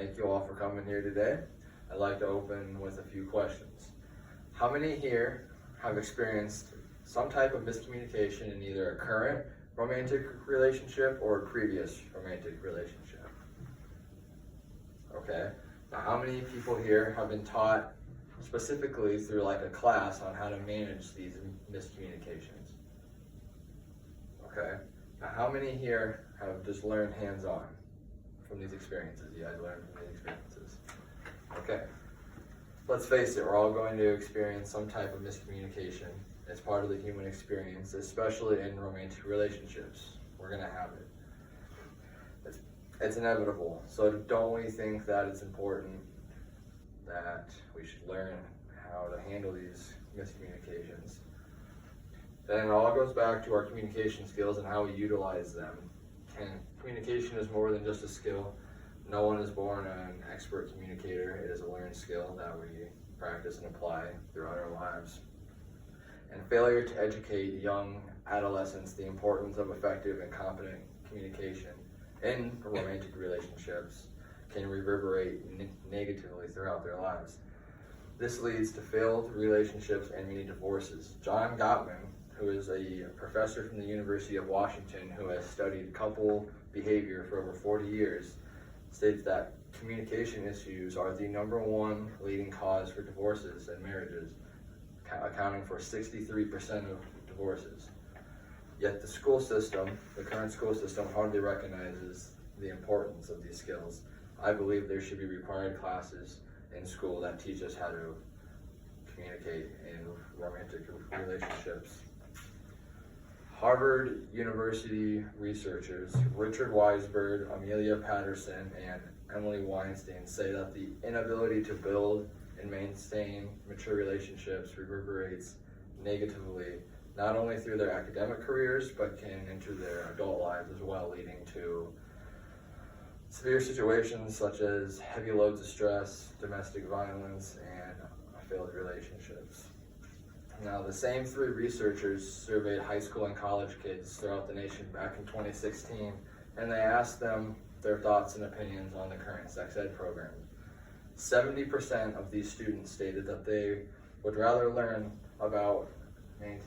thank you all for coming here today. I'd like to open with a few questions. How many here have experienced some type of miscommunication in either a current romantic relationship or a previous romantic relationship? Okay. Now, how many people here have been taught specifically through like a class on how to manage these miscommunications? Okay. Now, how many here have just learned hands-on from these experiences? You guys learned from these experiences. Okay. Let's face it, we're all going to experience some type of miscommunication. It's part of the human experience, especially in romantic relationships. We're going to have it. It's inevitable. So don't we think that it's important that we should learn how to handle these miscommunications? Then it all goes back to our communication skills and how we utilize them. And communication is more than just a skill. No one is born an expert communicator. It is a learned skill that we practice and apply throughout our lives. And failure to educate young adolescents the importance of effective and competent communication in romantic relationships can reverberate negatively throughout their lives. This leads to failed relationships and many divorces. John Gottman, who is a professor from the University of Washington who has studied couple behavior for over 40 years, states that communication issues are the #1 leading cause for divorces and marriages, accounting for 63% of divorces. Yet the school system, the current school system, hardly recognizes the importance of these skills. I believe there should be required classes in school that teach us how to communicate in romantic relationships. Harvard University researchers Richard Weisberg, Amelia Patterson, and Emily Weinstein say that the inability to build and maintain mature relationships reverberates negatively not only through their academic careers but can enter their adult lives as well, leading to severe situations such as heavy loads of stress, domestic violence, and failed relationships. Now, the same 3 researchers surveyed high school and college kids throughout the nation back in 2016, and they asked them their thoughts and opinions on the current sex ed program. 70% of these students stated that they would rather learn about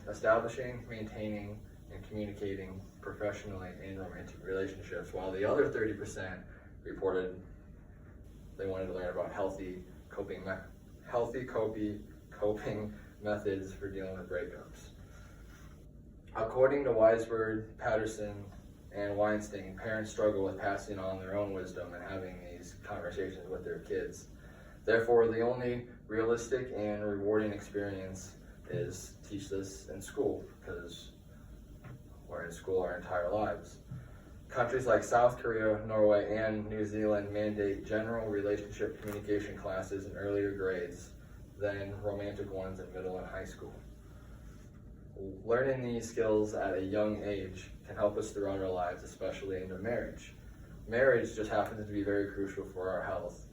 establishing, maintaining, and communicating professionally in romantic relationships, while the other 30% reported they wanted to learn about healthy coping methods for dealing with breakups. According to Weisberg, Patterson, and Weinstein, parents struggle with passing on their own wisdom and having these conversations with their kids. Therefore, the only realistic and rewarding experience is teach this in school, because we're in school our entire lives. Countries like South Korea, Norway, and New Zealand mandate general relationship communication classes in earlier grades than romantic ones in middle and high school. Learning these skills at a young age can help us throughout our lives, especially into marriage. Marriage just happens to be very crucial for our health.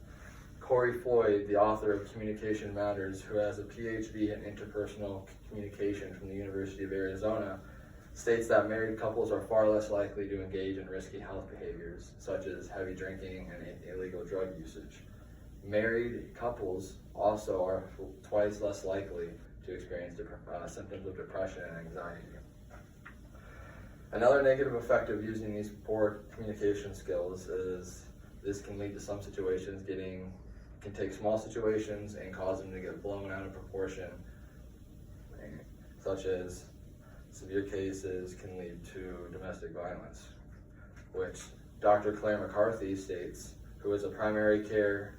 Corey Floyd, the author of Communication Matters, who has a PhD in interpersonal communication from the University of Arizona, states that married couples are far less likely to engage in risky health behaviors, such as heavy drinking and illegal drug usage. Married couples also are twice less likely to experience symptoms of depression and anxiety. Another negative effect of using these poor communication skills is this can lead to some situations can take small situations and cause them to get blown out of proportion, such as severe cases can lead to domestic violence, which Dr. Claire McCarthy states, who is a primary care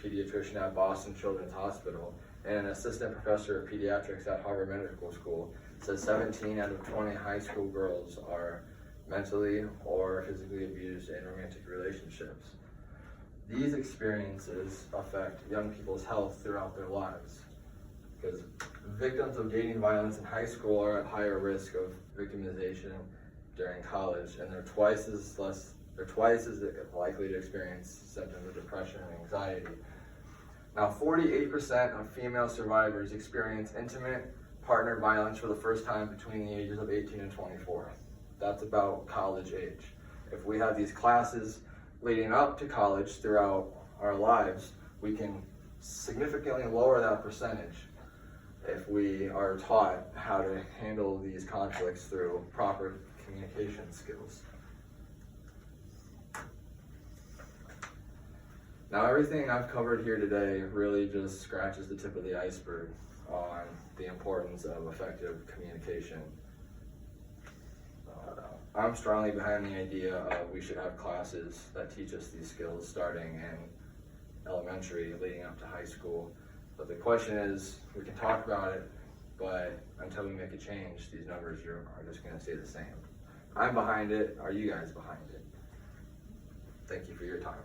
pediatrician at Boston Children's Hospital and an assistant professor of pediatrics at Harvard Medical School, says 17 out of 20 high school girls are mentally or physically abused in romantic relationships. These experiences affect young people's health throughout their lives, because victims of dating violence in high school are at higher risk of victimization during college, and they're twice as likely to experience symptoms of depression and anxiety. Now, 48% of female survivors experience intimate partner violence for the first time between the ages of 18 and 24. That's about college age. If we have these classes leading up to college throughout our lives, we can significantly lower that percentage if we are taught how to handle these conflicts through proper communication skills. Now, everything I've covered here today really just scratches the tip of the iceberg on the importance of effective communication. I'm strongly behind the idea of we should have classes that teach us these skills starting in elementary, leading up to high school. But the question is, we can talk about it, but until we make a change, these numbers are just going to stay the same. I'm behind it. Are you guys behind it? Thank you for your time.